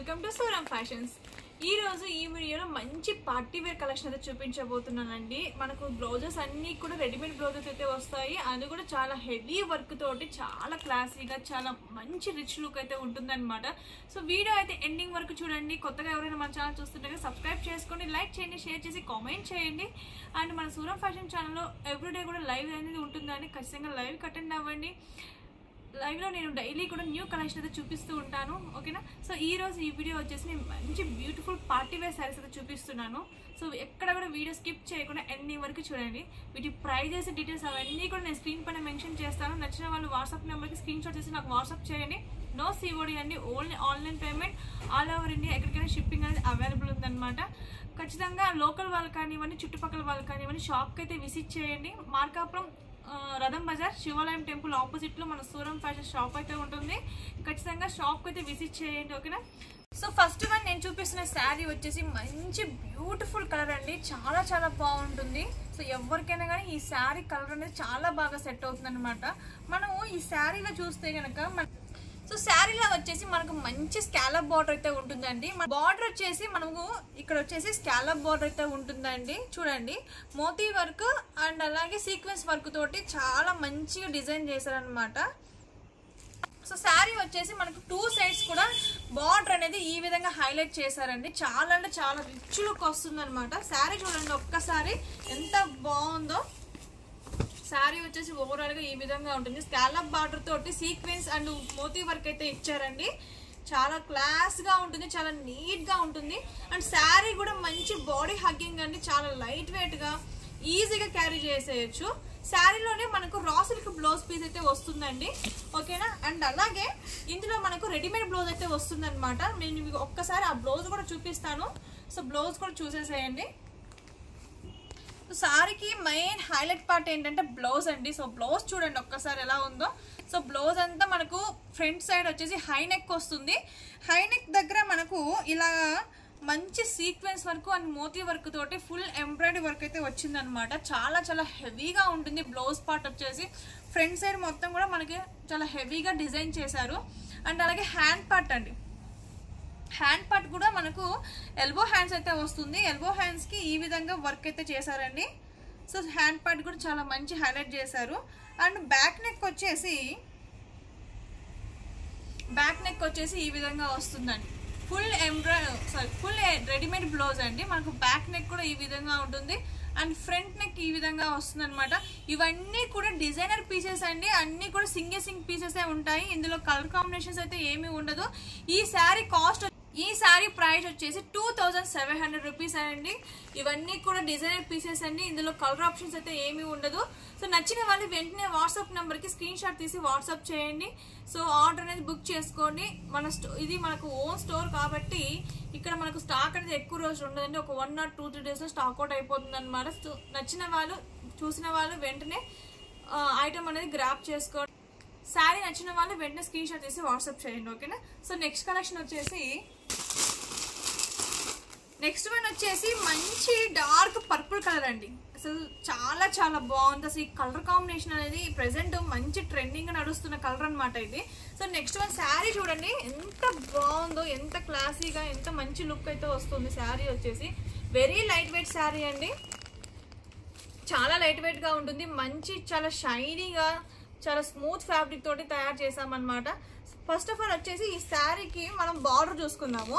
Welcome to Suram fashions. ఈ రోజు ఈ వీడియోలో మంచి పార్టీ వేర్ కలెక్షన్ అయితే చూపించబోతున్నానండి. మనకు బ్లౌజెస్ అన్నీ కూడా రెడీమేడ్ బ్లౌజెస్ అయితే వస్తాయి. అది కూడా చాలా హెవీ వర్క్ తోటి చాలా క్లాసీగా చాలా మంచి రిచ్ లుక్ అయితే ఉంటుందన్నమాట. సో వీడియో అయితే ఎండింగ్ వరకు చూడండి. కొత్తగా ఎవరైనా మన ఛానల్ చూస్తుంటే సబ్స్క్రైబ్ చేసుకోండి, లైక్ చేయండి, షేర్ చేసి కామెంట్ చేయండి. అండ్ మన సూరం ఫ్యాషన్ ఛానల్లో ఎవ్రీడే కూడా లైవ్ అనేది ఉంటుందని ఖచ్చితంగా లైవ్ అటెండ్ అవ్వండి. లైవ్లో నేను డైలీ కూడా న్యూ కలెక్షన్ అయితే చూపిస్తూ ఉంటాను, ఓకేనా. సో ఈ రోజు ఈ వీడియో వచ్చేసి నేను మంచి బ్యూటిఫుల్ పార్టీ వేర్ శారీస్ అయితే చూపిస్తున్నాను. సో ఎక్కడ కూడా వీడియో స్కిప్ చేయకుండా ఎండింగ్ వరకు చూడండి. వీటి ప్రైజెస్ డీటెయిల్స్ అవన్నీ కూడా నేను స్క్రీన్ పైన మెన్షన్ చేస్తాను. నచ్చిన వాళ్ళు వాట్సాప్ నెంబర్కి స్క్రీన్ షాట్ చేసి నాకు వాట్సాప్ చేయండి. నో సిఓడి అండి, only online payment. All over India ఎక్కడికైనా షిప్పింగ్ అనేది అవైలబుల్ ఉందన్నమాట. ఖచ్చితంగా లోకల్ వాళ్ళు కానివ్వండి, చుట్టుపక్కల వాళ్ళు కానివ్వండి, షాప్కి అయితే విజిట్ చేయండి. మార్కాపురం రథం బజార్ శివాలయం టెంపుల్ ఆపోజిట్ లో మన సూరం ఫ్యాషన్ షాప్ అయితే ఉంటుంది. ఖచ్చితంగా షాప్ కి అయితే విజిట్ చేయండి, ఓకేనా. సో ఫస్ట్ వన్ నేను చూపిస్తున్న శారీ వచ్చేసి మంచి బ్యూటిఫుల్ కలర్ అండి. చాలా చాలా బాగుంటుంది. సో ఎవరికైనా కానీ ఈ శారీ కలర్ అనేది చాలా బాగా సెట్ అవుతుంది అనమాట. మనము ఈ శారీలో చూస్తే కనుక సో శారీలో వచ్చేసి మనకు మంచి స్కాలప్ బార్డర్ అయితే ఉంటుందండి. బార్డర్ వచ్చేసి మనకు ఇక్కడ వచ్చేసి స్కాలప్ బార్డర్ అయితే ఉంటుందండి. చూడండి, మోతీ వర్క్ అండ్ అలాగే సీక్వెన్స్ వర్క్ తోటి చాలా మంచిగా డిజైన్ చేశారనమాట. సో శారీ వచ్చేసి మనకు టూ సైడ్స్ కూడా బార్డర్ అనేది ఈ విధంగా హైలైట్ చేశారండి. చాలా అంటే చాలా రిచ్ లుక్ వస్తుంది అనమాట. శారీ చూడండి ఒక్కసారి ఎంత బాగుందో. శారీ వచ్చేసి ఓవరాల్ గా ఈ విధంగా ఉంటుంది. స్కాలప్ బార్డర్ తోటి సీక్వెన్స్ అండ్ మోతీ వర్క్ అయితే ఇచ్చారండి. చాలా క్లాస్ గా ఉంటుంది, చాలా నీట్ గా ఉంటుంది. అండ్ శారీ కూడా మంచి బాడీ హగ్గింగ్ అండి. చాలా లైట్ వెయిట్ గా ఈజీగా క్యారీ చేసేయచ్చు. శారీలోనే మనకు రా సిల్క్ బ్లౌజ్ పీస్ అయితే వస్తుందండి, ఓకేనా. అండ్ అలాగే ఇందులో మనకు రెడీమేడ్ బ్లౌజ్ అయితే వస్తుంది అనమాట. నేను ఒక్కసారి ఆ బ్లౌజ్ కూడా చూపిస్తాను. సో బ్లౌజ్ కూడా చూసేసేయండి. శారీకి మెయిన్ హైలైట్ పార్ట్ ఏంటంటే బ్లౌజ్ అండి. సో బ్లౌజ్ చూడండి ఒక్కసారి ఎలా ఉందో. సో బ్లౌజ్ అంతా మనకు ఫ్రంట్ సైడ్ వచ్చేసి హై నెక్ వస్తుంది. హై నెక్ దగ్గర మనకు ఇలా మంచి సీక్వెన్స్ వర్క్ అండ్ మోతీ వర్క్ తోటి ఫుల్ ఎంబ్రాయిడరీ వర్క్ అయితే వచ్చిందనమాట. చాలా చాలా హెవీగా ఉంటుంది. బ్లౌజ్ పార్ట్ వచ్చేసి ఫ్రంట్ సైడ్ మొత్తం కూడా మనకి చాలా హెవీగా డిజైన్ చేశారు. అండ్ అలాగే హ్యాండ్ పార్ట్ అండి, హ్యాండ్ పార్ట్ కూడా మనకు ఎల్బో హ్యాండ్స్ అయితే వస్తుంది. ఎల్బో హ్యాండ్స్ కి ఈ విధంగా వర్క్ అయితే చేశారండి. సో హ్యాండ్ పార్ట్ కూడా చాలా మంచి హైలైట్ చేశారు. అండ్ బ్యాక్ నెక్ వచ్చేసి ఈ విధంగా వస్తుందండి. ఫుల్ రెడీమేడ్ బ్లౌజ్ అండి. మనకు బ్యాక్ నెక్ కూడా ఈ విధంగా ఉంటుంది అండ్ ఫ్రంట్ నెక్ ఈ విధంగా వస్తుంది అనమాట. ఇవన్నీ కూడా డిజైనర్ పీసెస్ అండి. అన్ని కూడా సింగిల్ పీసెస్ ఉంటాయి. ఇందులో కలర్ కాంబినేషన్స్ అయితే ఏమీ ఉండదు. ఈ శారీ ప్రైస్ వచ్చేసి 2700 రూపీస్ అండి. ఇవన్నీ కూడా డిజైనర్ పీసెస్ అండి. ఇందులో కలర్ ఆప్షన్స్ అయితే ఏమీ ఉండదు. సో నచ్చిన వాళ్ళు వెంటనే వాట్సాప్ నెంబర్కి స్క్రీన్ షాట్ తీసి వాట్సాప్ చేయండి. సో ఆర్డర్ అనేది బుక్ చేసుకోండి. ఇది మనకు ఓన్ స్టోర్ కాబట్టి ఇక్కడ మనకు స్టాక్ అనేది ఎక్కువ రోజులు ఉండదండి. ఒక 1 or 2-3 డేస్లో స్టాక్ అవుట్ అయిపోతుంది అనమాట. సో నచ్చిన వాళ్ళు చూసిన వాళ్ళు వెంటనే ఐటమ్ అనేది గ్రాప్ చేసుకోండి. శారీ నచ్చిన వాళ్ళు వెంటనే స్క్రీన్ షాట్ తీసి వాట్సాప్ చేయండి, ఓకేనా. సో నెక్స్ట్ వన్ వచ్చేసి మంచి డార్క్ పర్పుల్ కలర్ అండి. అసలు చాలా చాలా బాగుంది. అసలు ఈ కలర్ కాంబినేషన్ అనేది ప్రెసెంట్ మంచి ట్రెండింగ్ నడుస్తున్న కలర్ అనమాట ఇది. సో నెక్స్ట్ వన్ శారీ చూడండి ఎంత బాగుందో, ఎంత క్లాసీగా, ఎంత మంచి లుక్ అయితే వస్తుంది. శారీ వచ్చేసి వెరీ లైట్ వెయిట్ శారీ అండి. చాలా లైట్ వెయిట్ గా ఉంటుంది. మంచి చాలా షైనీగా చాలా స్మూత్ ఫ్యాబ్రిక్ తోటి తయారు చేసామన్నమాట. ఫస్ట్ ఆఫ్ ఆల్ వచ్చేసి ఈ శారీకి మనం బార్డర్ చూసుకుందాము.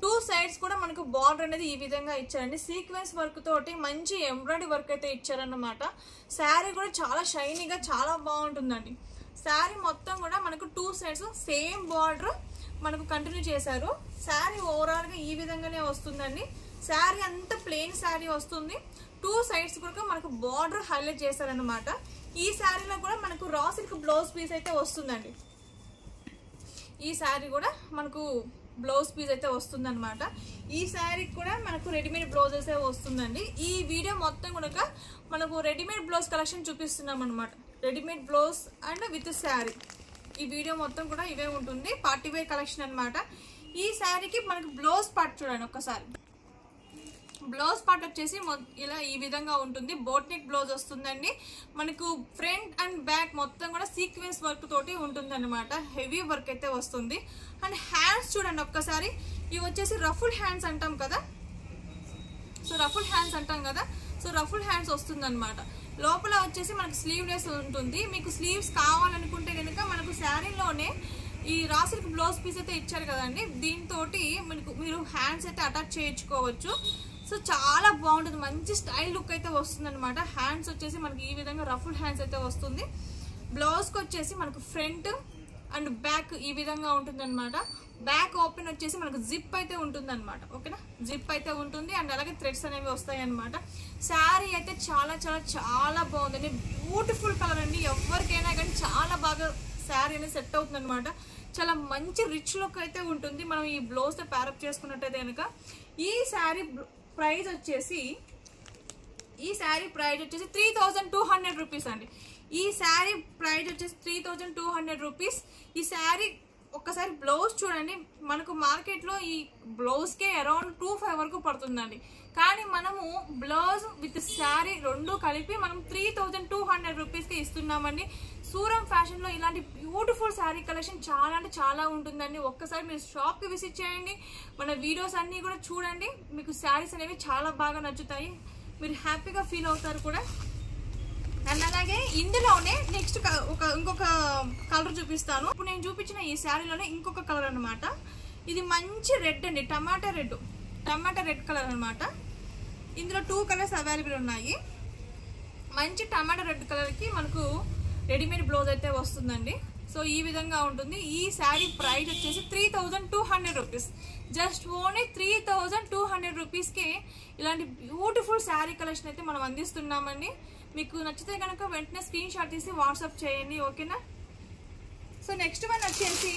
టూ సైడ్స్ కూడా మనకు బార్డర్ అనేది ఈ విధంగా ఇచ్చారండి. సీక్వెన్స్ వర్క్ తోటి మంచి ఎంబ్రాయిడరీ వర్క్ అయితే ఇచ్చారన్నమాట. శారీ కూడా చాలా షైనీగా చాలా బాగుంటుందండి. శారీ మొత్తం కూడా మనకు టూ సైడ్స్ సేమ్ బార్డర్ మనకు కంటిన్యూ చేశారు. శారీ ఓవరాల్ గా ఈ విధంగానే వస్తుందండి. శారీ అంతా ప్లెయిన్ శారీ వస్తుంది. టూ సైడ్స్ కూడా మనకు బార్డర్ హైలైట్ చేశారనమాట. ఈ శారీలో కూడా మనకు రా సిల్క్ బ్లౌజ్ పీస్ అయితే వస్తుందండి. ఈ శారీ కూడా మనకు బ్లౌజ్ పీస్ అయితే వస్తుంది అనమాట. ఈ శారీకి కూడా మనకు రెడీమేడ్ బ్లౌజెస్ వస్తుందండి. ఈ వీడియో మొత్తం కూడా మనకు రెడీమేడ్ బ్లౌజ్ కలెక్షన్ చూపిస్తున్నాం అనమాట. Readymade blouse and with sari ఈ వీడియో మొత్తం కూడా ఇవే ఉంటుంది. పార్టీ వేర్ కలెక్షన్ అనమాట. ఈ శారీకి మనకు బ్లౌజ్ పార్ట్ చూడండి ఒక్కసారి. బ్లౌజ్ పార్ట్ వచ్చేసి ఇలా ఈ విధంగా ఉంటుంది. బోట్ నెక్ బ్లౌజ్ వస్తుందండి. మనకు ఫ్రంట్ అండ్ బ్యాక్ మొత్తం కూడా సీక్వెన్స్ వర్క్ తోటి ఉంటుంది అనమాట. హెవీ వర్క్ అయితే వస్తుంది. అండ్ హ్యాండ్స్ చూడండి ఒక్కసారి ఇవి వచ్చేసి రఫుల్ హ్యాండ్స్ అంటాం కదా, సో రఫుల్ హ్యాండ్స్ అంటాం కదా, సో రఫుల్ హ్యాండ్స్ వస్తుంది అనమాట. లోపల వచ్చేసి మనకు స్లీవ్లెస్ ఉంటుంది. మీకు స్లీవ్స్ కావాలనుకుంటే కనుక మనకు శారీలోనే ఈ రా సిల్క్ బ్లౌజ్ పీస్ అయితే ఇచ్చారు కదండి, దీంతో మనకు మీరు హ్యాండ్స్ అయితే అటాచ్ చేయించుకోవచ్చు. సో చాలా బాగుంటుంది, మంచి స్టైల్ లుక్ అయితే వస్తుంది అనమాట. హ్యాండ్స్ వచ్చేసి మనకి ఈ విధంగా రఫుల్ హ్యాండ్స్ అయితే వస్తుంది. బ్లౌజ్కి వచ్చేసి మనకు ఫ్రంట్ అండ్ బ్యాక్ ఈ విధంగా ఉంటుంది అనమాట. బ్యాక్ ఓపెన్ వచ్చేసి మనకు జిప్ అయితే ఉంటుంది అనమాట. ఓకేనా, జిప్ అయితే ఉంటుంది అండ్ అలాగే థ్రెడ్స్ అనేవి వస్తాయి అనమాట. శారీ అయితే చాలా చాలా చాలా బాగుందండి, బ్యూటిఫుల్ కలర్ అండి. ఎవరికైనా కానీ చాలా బాగా శారీ అనేది సెట్ అవుతుంది అనమాట. చాలా మంచి రిచ్ లుక్ అయితే ఉంటుంది మనం ఈ బ్లౌజ్తో ప్యారప్ చేసుకున్నట్టయితే కనుక. ఈ శారీ ప్రైస్ వచ్చేసి 3200 రూపీస్ అండి. ఈ శారీ ప్రైస్ వచ్చేసి 3200 రూపీస్. ఈ శారీ ఒక్కసారి బ్లౌజ్ చూడండి, మనకు మార్కెట్లో ఈ బ్లౌజ్కే అరౌండ్ 2500 వరకు పడుతుందండి. కానీ మనము బ్లౌజ్ విత్ శారీ రెండు కలిపి మనం 3200 రూపీస్కి ఇస్తున్నామండి. సూరం ఫ్యాషన్లో ఇలాంటి బ్యూటిఫుల్ శారీ కలెక్షన్ చాలా అంటే చాలా ఉంటుందండి. ఒక్కసారి మీరు షాప్కి విజిట్ చేయండి, మన వీడియోస్ అన్నీ కూడా చూడండి. మీకు శారీస్ అనేవి చాలా బాగా నచ్చుతాయి, మీరు హ్యాపీగా ఫీల్ అవుతారు కూడా. అండ్ అలాగే ఇందులోనే నెక్స్ట్ ఇంకొక కలర్ చూపిస్తాను. ఇప్పుడు నేను చూపించిన ఈ శారీలోనే ఇంకొక కలర్ అనమాట. ఇది మంచి రెడ్ అండి, టమాటా రెడ్ కలర్ అనమాట. ఇందులో 2 కలర్స్ అవైలబుల్ ఉన్నాయి. మంచి టమాటా రెడ్ కలర్కి మనకు రెడీమేడ్ బ్లౌజ్ అయితే వస్తుందండి. సో ఈ విధంగా ఉంటుంది. ఈ శారీ ప్రైస్ వచ్చేసి 3200 రూపీస్. జస్ట్ ఓన్లీ 3200 రూపీస్కి ఇలాంటి బ్యూటిఫుల్ శారీ కలెక్షన్ అయితే మనం అందిస్తున్నామండి. మీకు నచ్చితే కనుక వెంటనే స్క్రీన్ షాట్ తీసి వాట్సాప్ చేయండి, ఓకేనా. సో నెక్స్ట్ వన్ వచ్చేసి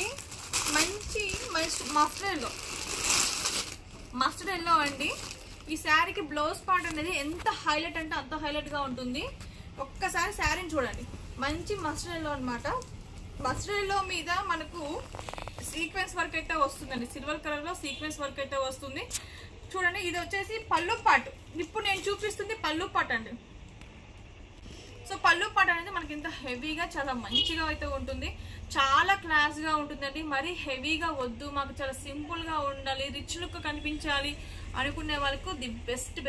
మంచి మస్టర్డ్ ఎల్లో అండి. ఈ శారీకి బ్లౌజ్ పార్ట్ అనేది ఎంత హైలైట్ అంటే అంత హైలైట్గా ఉంటుంది. ఒక్కసారి శారీని చూడండి, మంచి మస్టర్డ్ ఎల్లో అనమాట. మస్టర్డ్ ఎల్లో మీద మనకు సీక్వెన్స్ వర్క్ అయితే వస్తుందండి, సిల్వర్ కలర్లో సీక్వెన్స్ వర్క్ అయితే వస్తుంది. చూడండి, ఇది వచ్చేసి పళ్ళు పార్ట్. ఇప్పుడు నేను చూపిస్తుంది పళ్ళు పార్ట్ అండి. సో పళ్ళు పాట అనేది మనకి ఇంత హెవీగా చాలా మంచిగా అయితే ఉంటుంది, చాలా క్లాస్గా ఉంటుందండి. మరీ హెవీగా వద్దు, మాకు చాలా సింపుల్గా ఉండాలి, రిచ్ లుక్ కనిపించాలి అనుకునే వాళ్ళకు ది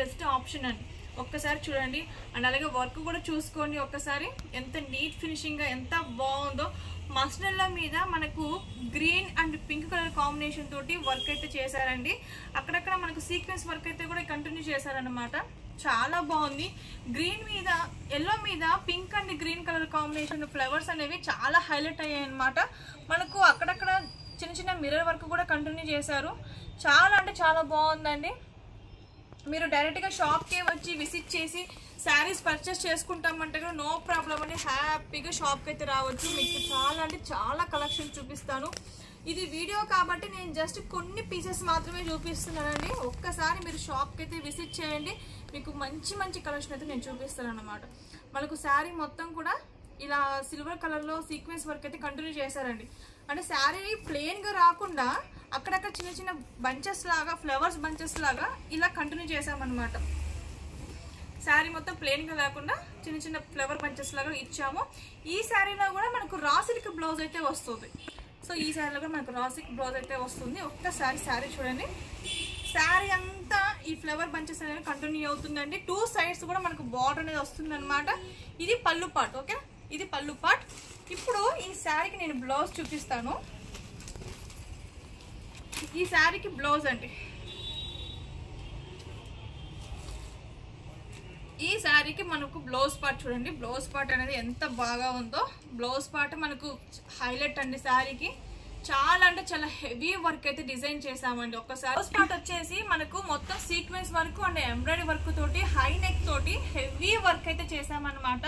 బెస్ట్ ఆప్షన్ అండి. ఒక్కసారి చూడండి అండ్ అలాగే వర్క్ కూడా చూసుకోండి ఒక్కసారి, ఎంత నీట్ ఫినిషింగ్గా ఎంత బాగుందో. మస్టర్డ్ మీద మనకు green and pink colour combination తోటి వర్క్ అయితే చేశారండి. అక్కడక్కడ మనకు సీక్వెన్స్ వర్క్ అయితే కూడా కంటిన్యూ చేశారనమాట. చాలా బాగుంది. గ్రీన్ మీద ఎల్లో మీద pink and green colour combination flowers అనేవి చాలా హైలైట్ అయ్యాయి అనమాట. మనకు అక్కడక్కడ చిన్న మిర్రర్ వర్క్ కూడా కంటిన్యూ చేశారు. చాలా అంటే చాలా బాగుందండి. మీరు డైరెక్ట్గా షాప్కే వచ్చి విజిట్ చేసి శారీస్ పర్చేస్ చేసుకుంటామంటే కూడా నో ప్రాబ్లం అండి, హ్యాపీగా షాప్కి అయితే రావచ్చు. మీకు చాలా అంటే చాలా కలెక్షన్ చూపిస్తాను. ఇది వీడియో కాబట్టి నేను జస్ట్ కొన్ని పీసెస్ మాత్రమే చూపిస్తున్నానండి. ఒక్కసారి మీరు షాప్కి అయితే విజిట్ చేయండి, మీకు మంచి కలెక్షన్ అయితే నేను చూపిస్తాను అన్నమాట. మనకు శారీ మొత్తం కూడా ఇలా సిల్వర్ కలర్లో సీక్వెన్స్ వర్క్ అయితే కంటిన్యూ చేశారండి. అంటే శారీ ప్లెయిన్గా రాకుండా అక్కడక్కడ చిన్న బంచెస్ లాగా, ఫ్లవర్స్ బంచెస్ లాగా ఇలా కంటిన్యూ చేసామన్నమాట. శారీ మొత్తం ప్లెయిన్గా లేకుండా చిన్న ఫ్లవర్ బంచెస్ లాగా ఇచ్చాము. ఈ శారీలో కూడా మనకు రా సిల్క్ బ్లౌజ్ అయితే వస్తుంది. సో ఈ శారీలో కూడా మనకు రా సిల్క్ బ్లౌజ్ అయితే వస్తుంది. ఒక్కసారి శారీ చూడండి, శారీ అంతా ఈ ఫ్లవర్ బంచెస్ అనేవి కంటిన్యూ అవుతుందండి. 2 సైడ్స్ కూడా మనకు బార్డర్ అనేది వస్తుంది అనమాట. ఇది పళ్ళు పార్ట్, ఓకే, ఇది పళ్ళు పార్ట్. ఇప్పుడు ఈ శారీకి నేను బ్లౌజ్ చూపిస్తాను. ఈ శారీకి బ్లౌజ్ అండి, ఈ శారీకి మనకు బ్లౌజ్ పార్ట్ చూడండి. బ్లౌజ్ పార్ట్ అనేది ఎంత బాగా ఉందో. బ్లౌజ్ పార్ట్ మనకు హైలైట్ అండి. శారీకి చాలా అంటే చాలా హెవీ వర్క్ అయితే డిజైన్ చేసామండి. ఒక్కసారి బ్లౌజ్ పార్ట్ వచ్చేసి మనకు మొత్తం sequence work and embroidery work తోటి హై నెక్ తోటి హెవీ వర్క్ అయితే చేసామన్నమాట.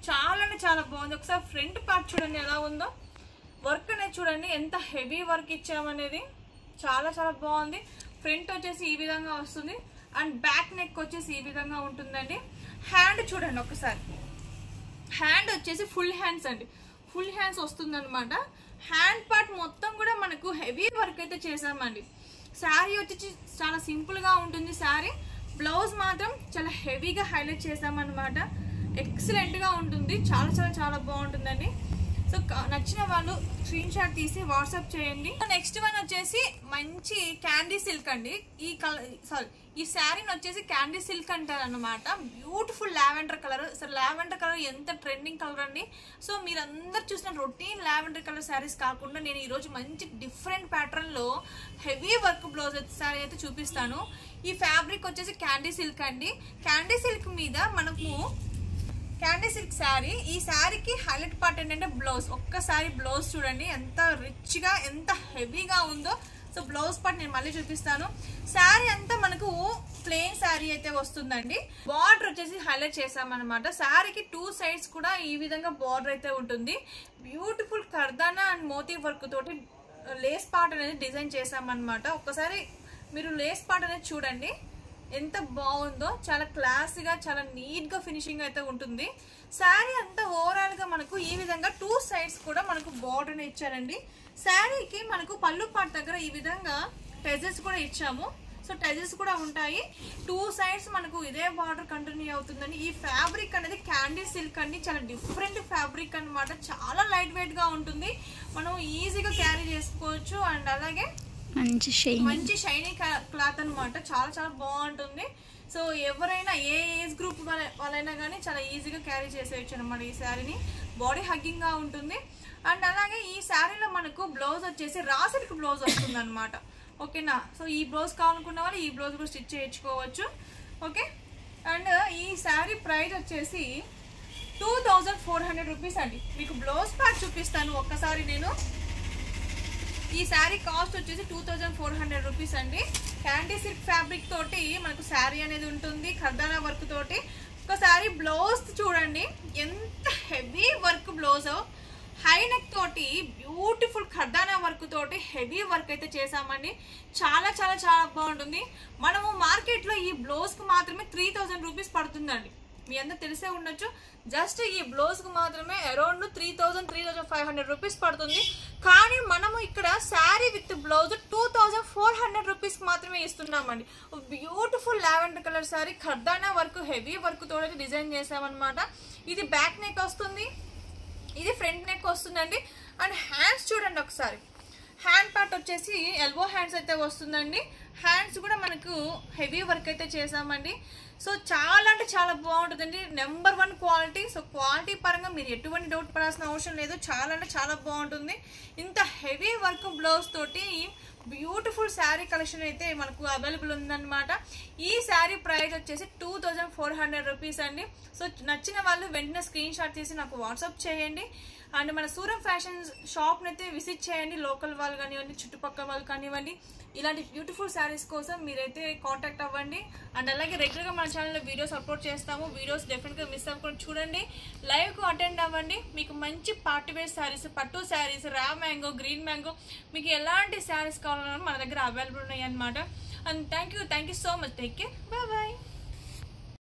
చాలా అంటే చాలా బాగుంది. ఒకసారి ఫ్రంట్ పార్ట్ చూడండి ఎలా ఉందో. వర్క్ అనేది చూడండి ఎంత హెవీ వర్క్ ఇచ్చామనేది, చాలా చాలా బాగుంది. ఫ్రంట్ వచ్చేసి ఈ విధంగా వస్తుంది అండ్ బ్యాక్ నెక్ వచ్చేసి ఈ విధంగా ఉంటుందండి. హ్యాండ్ చూడండి ఒకసారి, హ్యాండ్ వచ్చేసి ఫుల్ హ్యాండ్స్ అండి, ఫుల్ హ్యాండ్స్ వస్తుంది అనమాట. హ్యాండ్ పార్ట్ మొత్తం కూడా మనకు హెవీ వర్క్ అయితే చేసామండి. శారీ వచ్చేసి చాలా సింపుల్గా ఉంటుంది శారీ. బ్లౌజ్ మాత్రం చాలా హెవీగా హైలైట్ చేసామన్నమాట. ఎక్సలెంట్గా ఉంటుంది, చాలా చాలా చాలా బాగుంటుందండి. సో నచ్చిన వాళ్ళు స్క్రీన్ షాట్ తీసి వాట్సాప్ చేయండి. నెక్స్ట్ వన్ వచ్చేసి మంచి క్యాండీ సిల్క్ అండి. ఈ శారీని వచ్చేసి క్యాండీ సిల్క్ అంటారు అనమాట. Beautiful lavender colour. అసలు లావెండర్ కలర్ ఎంత ట్రెండింగ్ కలర్ అండి. సో మీరందరు చూసిన రొటీన్ లావెండర్ కలర్ శారీస్ కాకుండా నేను ఈరోజు మంచి డిఫరెంట్ ప్యాటర్న్ లో హెవీ వర్క్ బ్లౌజ్ శారీ అయితే చూపిస్తాను. ఈ ఫ్యాబ్రిక్ వచ్చేసి క్యాండీ సిల్క్ అండి. క్యాండీ సిల్క్ మీద మనకు క్యాండీ సిల్క్ శారీ. ఈ శారీకి హైలైట్ పార్ట్ ఏంటంటే బ్లౌజ్. ఒక్కసారి బ్లౌజ్ చూడండి ఎంత రిచ్ గా ఎంత హెవీగా ఉందో. సో బ్లౌజ్ పార్ట్ నేను మళ్ళీ చూపిస్తాను. శారీ అంతా మనకు ప్లెయిన్ శారీ అయితే వస్తుందండి. బార్డర్ వచ్చేసి హైలైట్ చేసామన్నమాట. శారీకి 2 సైడ్స్ కూడా ఈ విధంగా బార్డర్ అయితే ఉంటుంది. బ్యూటిఫుల్ కర్దానా అండ్ మోతీ వర్క్ తోటి లేస్ పార్ట్ అనేది డిజైన్ చేసామన్నమాట. ఒక్కసారి మీరు లేస్ పార్ట్ అనేది చూడండి ఎంత బాగుందో. చాలా క్లాసీగా చాలా నీట్ గా ఫినిషింగ్ అయితే ఉంటుంది. శారీ అంతా ఓవరాల్ గా మనకు ఈ విధంగా 2 సైడ్స్ కూడా మనకు బార్డర్ ని ఇచ్చారండి. శారీకి మనకు పళ్ళు పార్ట్ దగ్గర ఈ విధంగా టెజెస్ కూడా ఇచ్చాము. సో టెజెస్ కూడా ఉంటాయి. 2 సైడ్స్ మనకు ఇదే బార్డర్ కంటిన్యూ అవుతుందండి. ఈ ఫ్యాబ్రిక్ అనేది క్యాండీ సిల్క్ అండి. చాలా డిఫరెంట్ ఫ్యాబ్రిక్ అనమాట. చాలా లైట్ వెయిట్ గా ఉంటుంది. మనం ఈజీగా క్యారీ చేసుకోవచ్చు. అండ్ అలాగే మంచి షైనీ క్లాత్ అనమాట. చాలా చాలా బాగుంటుంది. సో ఎవరైనా ఏ ఏజ్ గ్రూప్ వాళ్ళైనా కానీ చాలా ఈజీగా క్యారీ చేసేయచ్చు అనమాట. ఈ శారీని బాడీ హగ్గింగ్ గా ఉంటుంది. అండ్ అలాగే ఈ శారీలో మనకు బ్లౌజ్ వచ్చేసి రా సిల్క్ బ్లౌజ్ వస్తుంది అనమాట. ఓకేనా. సో ఈ బ్లౌజ్ కావాలనుకున్న వాళ్ళు ఈ బ్లౌజ్ కూడా స్టిచ్ చేయించుకోవచ్చు. ఓకే. అండ్ ఈ శారీ ప్రైస్ వచ్చేసి 2400 రూపీస్ అండి. మీకు బ్లౌజ్ ప్యాక్ చూపిస్తాను ఒక్కసారి నేను. ఈ శారీ కాస్ట్ వచ్చేసి 2400 రూపీస్ అండి. క్యాండీ సిల్క్ ఫ్యాబ్రిక్ తోటి మనకు శారీ అనేది ఉంటుంది. ఖర్దానా వర్క్ తోటి. ఒకసారి బ్లౌజ్ చూడండి ఎంత heavy work blouse. High neck తోటి బ్యూటిఫుల్ ఖర్దానా వర్క్ తోటి హెవీ వర్క్ అయితే చేసామండి. చాలా చాలా చాలా బాగుంటుంది. మనము మార్కెట్ లో ఈ బ్లౌజ్ కు మాత్రమే 3000 రూపీస్ పడుతుందండి. మీ అందరూ తెలిసే ఉండొచ్చు. జస్ట్ ఈ బ్లౌజ్ కు మాత్రమే అరౌండ్ 3500 రూపీస్ పడుతుంది. కానీ మనము ఇక్కడ శారీ విత్ బ్లౌజ్ 2400 రూపీస్ మాత్రమే ఇస్తున్నామండి. బ్యూటిఫుల్ లావెండర్ కలర్ శారీ ఖర్దానా వర్క్ హెవీ వర్క్ తోటి డిజైన్ చేసామన్నమాట. ఇది బ్యాక్ నెక్ వస్తుంది. ఇది ఫ్రంట్ నెక్ వస్తుందండి. అండ్ హ్యాండ్స్ చూడండి ఒకసారి. హ్యాండ్ పార్ట్ వచ్చేసి ఎల్బో హ్యాండ్స్ అయితే వస్తుందండి. హ్యాండ్స్ కూడా మనకు హెవీ వర్క్ అయితే చేసామండి. సో చాలా అంటే చాలా బాగుంటుందండి. Number 1 quality. సో క్వాలిటీ పరంగా మీరు ఎటువంటి డౌట్ పడాల్సిన అవసరం లేదు. చాలా అంటే చాలా బాగుంటుంది. ఇంత హెవీ వర్క్ బ్లౌజ్ తోటి బ్యూటిఫుల్ శారీ కలెక్షన్ అయితే మనకు అవైలబుల్ ఉందన్నమాట. ఈ శారీ ప్రైస్ వచ్చేసి 2400 రూపీస్ అండి. సో నచ్చిన వాళ్ళు వెంటనే స్క్రీన్ షాట్ తీసి నాకు వాట్సాప్ చేయండి. అండ్ మన సూరం ఫ్యాషన్ షాప్ని అయితే విజిట్ చేయండి. లోకల్ వాళ్ళు కానివ్వండి, చుట్టుపక్కల వాళ్ళు కానివ్వండి. ఇలాంటి బ్యూటిఫుల్ శారీస్ కోసం మీరైతే కాంటాక్ట్ అవ్వండి. అండ్ అలాగే రెగ్యులర్గా మన ఛానల్లో వీడియోస్ అప్లోడ్ చేస్తాము. వీడియోస్ డెఫినెట్గా మిస్ అవ్వకుండా చూడండి. లైవ్కు అటెండ్ అవ్వండి. మీకు మంచి పార్టీ వేర్ శారీస్, పట్టు saris, raw mango, green mango, మీకు ఎలాంటి శారీస్ కావాలన్నా మన దగ్గర అవైలబుల్ ఉన్నాయి అన్నమాట. And thank you so much. Take care. Bye bye.